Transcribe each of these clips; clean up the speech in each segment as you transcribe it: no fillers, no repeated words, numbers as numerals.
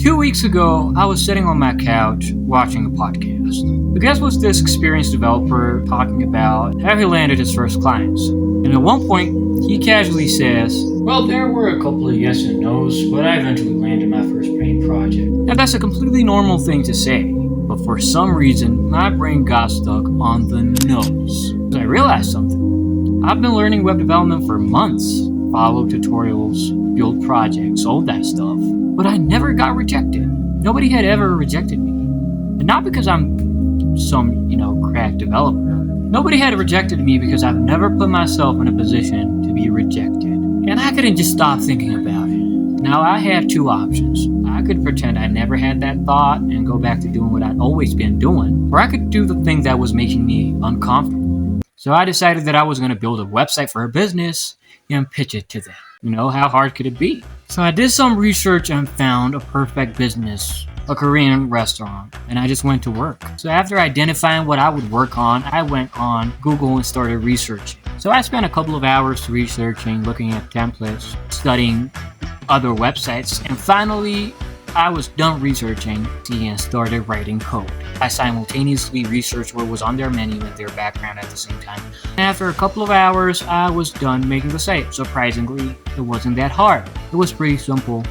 2 weeks ago, I was sitting on my couch watching a podcast. The guest was this experienced developer talking about how he landed his first clients. And at one point, he casually says, "Well, there were a couple of yes and no's, but I eventually landed my first paying project." Now, that's a completely normal thing to say, but for some reason, my brain got stuck on the no's. I realized something. I've been learning web development for months, followed tutorials, built projects, all that stuff. But I never got rejected. Nobody had ever rejected me. And not because I'm some, crack developer. Nobody had rejected me because I've never put myself in a position to be rejected. And I couldn't just stop thinking about it. Now, I had two options. I could pretend I never had that thought and go back to doing what I'd always been doing, or I could do the thing that was making me uncomfortable. So I decided that I was going to build a website for a business and pitch it to them. How hard could it be? So I did some research and found a perfect business, a Korean restaurant, and I just went to work. So after identifying what I would work on, I went on Google and started researching. So I spent a couple of hours researching, looking at templates, studying other websites, and finally I was done researching and started writing code. I simultaneously researched what was on their menu and their background at the same time. After a couple of hours, I was done making the site. Surprisingly, it wasn't that hard. It was pretty simple,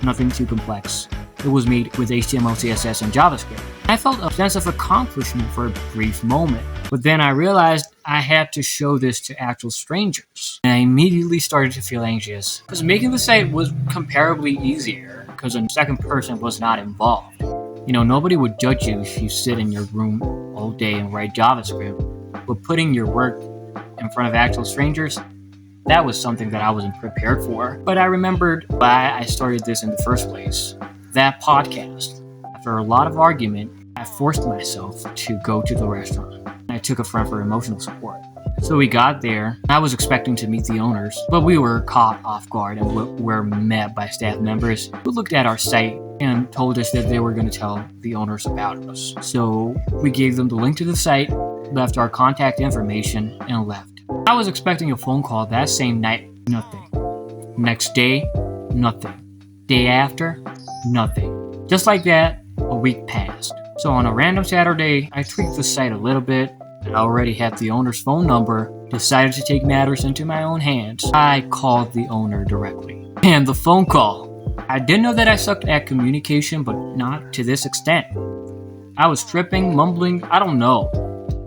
nothing too complex. It was made with HTML, CSS, and JavaScript. I felt a sense of accomplishment for a brief moment, but then I realized I had to show this to actual strangers. And I immediately started to feel anxious, because making the site was comparably easier, because a second person was not involved. Nobody would judge you if you sit in your room all day and write JavaScript, but putting your work in front of actual strangers, that was something that I wasn't prepared for. But I remembered why I started this in the first place. That podcast. After a lot of argument, I forced myself to go to the restaurant. I took a friend for emotional support. So we got there. I was expecting to meet the owners, but we were caught off guard and were met by staff members who looked at our site and told us that they were going to tell the owners about us. So we gave them the link to the site, left our contact information, and left. I was expecting a phone call that same night. Nothing. Next day, nothing. Day after, nothing. Just like that, a week passed. So on a random Saturday, I tweaked the site a little bit. I already had the owner's phone number, decided to take matters into my own hands. I called the owner directly. And the phone call. I didn't know that I sucked at communication, but not to this extent. I was tripping, mumbling, I don't know.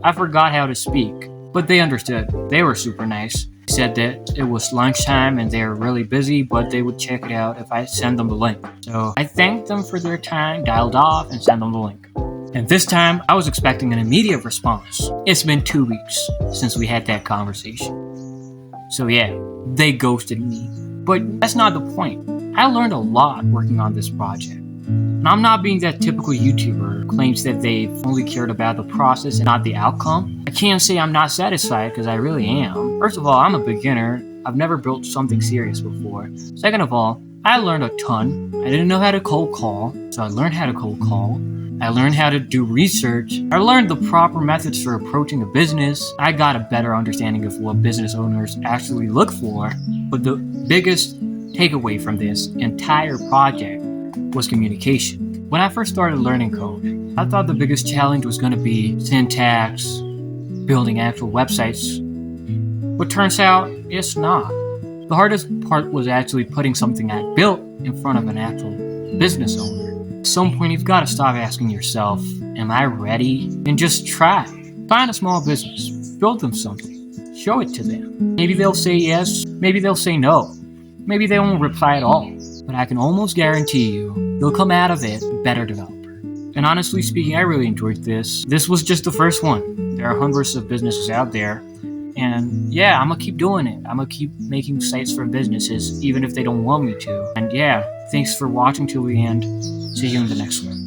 I forgot how to speak, but they understood. They were super nice. They said that it was lunchtime and they were really busy, but they would check it out if I send them the link. So I thanked them for their time, dialed off, and sent them the link. And this time, I was expecting an immediate response. It's been 2 weeks since we had that conversation. So yeah, they ghosted me. But that's not the point. I learned a lot working on this project. And I'm not being that typical YouTuber who claims that they've only cared about the process and not the outcome. I can't say I'm not satisfied because I really am. First of all, I'm a beginner. I've never built something serious before. Second of all, I learned a ton. I didn't know how to cold call, so I learned how to cold call. I learned how to do research. I learned the proper methods for approaching a business. I got a better understanding of what business owners actually look for. But the biggest takeaway from this entire project was communication. When I first started learning code, I thought the biggest challenge was going to be syntax, building actual websites. But turns out it's not. The hardest part was actually putting something I built in front of an actual business owner. At some point, you've got to stop asking yourself, am I ready? And just try. Find a small business. Build them something. Show it to them. Maybe they'll say yes. Maybe they'll say no. Maybe they won't reply at all. But I can almost guarantee you, you'll come out of it a better developer. And honestly speaking, I really enjoyed this. This was just the first one. There are hundreds of businesses out there. And yeah, I'm going to keep doing it. I'm going to keep making sites for businesses, even if they don't want me to. And yeah, thanks for watching till the end. See you in the next one.